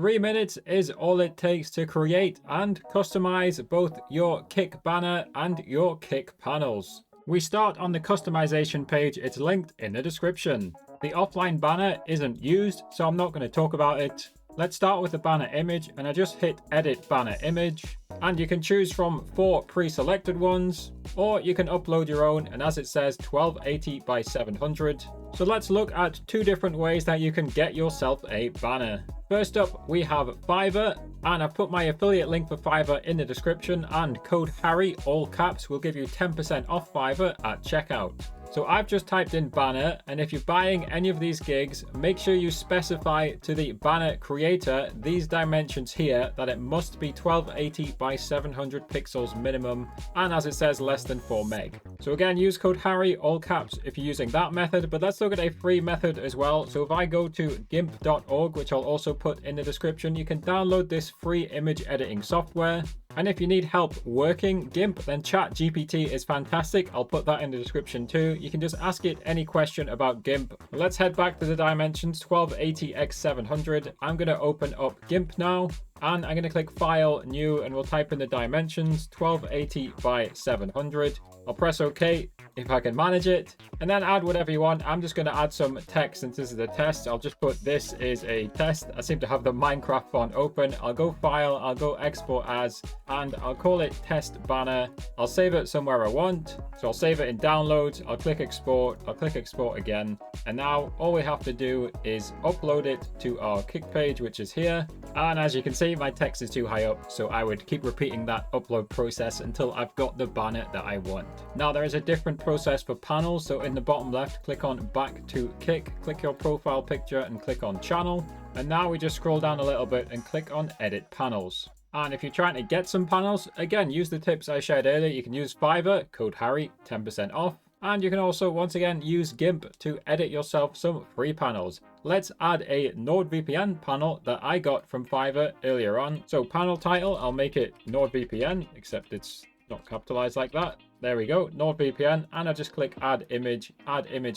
3 minutes is all it takes to create and customize both your Kick banner and your Kick panels. We start on the customization page, it's linked in the description. The offline banner isn't used, so I'm not going to talk about it. Let's start with the banner image, and I just hit edit banner image, and you can choose from 4 pre-selected ones, or you can upload your own, and as it says 1280 by 700. So let's look at 2 different ways that you can get yourself a banner. First up, we have Fiverr, and I've put my affiliate link for Fiverr in the description, and code Harry, all caps, will give you 10% off Fiverr at checkout. So I've just typed in banner, and if you're buying any of these gigs, make sure you specify to the banner creator these dimensions here, that it must be 1280 by 700 pixels minimum, and as it says, less than 4 meg. So again, use code Harry, all caps, if you're using that method, but let's look at a free method as well. So if I go to gimp.org, which I'll also put in the description, you can download this free image editing software. And if you need help working GIMP, then ChatGPT is fantastic. I'll put that in the description too. You can just ask it any question about GIMP. Let's head back to the dimensions 1280 x 700. I'm going to open up GIMP now, and I'm going to click File, New, and we'll type in the dimensions 1280 by 700. I'll press OK if I can manage it, and then add whatever you want. I'm just going to add some text since this is a test. I'll just put this is a test. I seem to have the Minecraft font open. I'll go File, I'll go Export As, and I'll call it Test Banner. I'll save it somewhere I want. So I'll save it in Downloads. I'll click Export. I'll click Export again. And now all we have to do is upload it to our Kick page, which is here. And as you can see, my text is too high up, so I would keep repeating that upload process until I've got the banner that I want. Now there is a different process for panels, so in the bottom left, click on Back to Kick, click your profile picture and click on Channel. And now we just scroll down a little bit and click on Edit Panels. And if you're trying to get some panels, again, use the tips I shared earlier. You can use Fiverr, code Harry, 10% off. And you can also, once again, use GIMP to edit yourself some free panels. Let's add a NordVPN panel that I got from Fiverr earlier on. So panel title, I'll make it NordVPN, except it's not capitalized like that. There we go, NordVPN, and I just click add image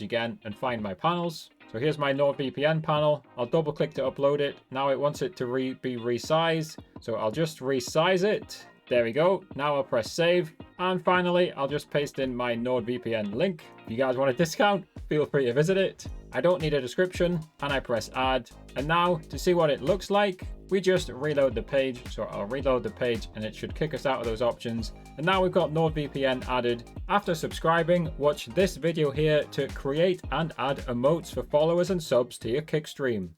again, and find my panels. So here's my NordVPN panel. I'll double click to upload it. Now it wants it to be resized, so I'll just resize it. There we go. Now I'll press save. And finally, I'll just paste in my NordVPN link. If you guys want a discount, feel free to visit it. I don't need a description, and I press add. And now to see what it looks like, we just reload the page. So I'll reload the page and it should kick us out of those options. And now we've got NordVPN added. After subscribing, watch this video here to create and add emotes for followers and subs to your Kick stream.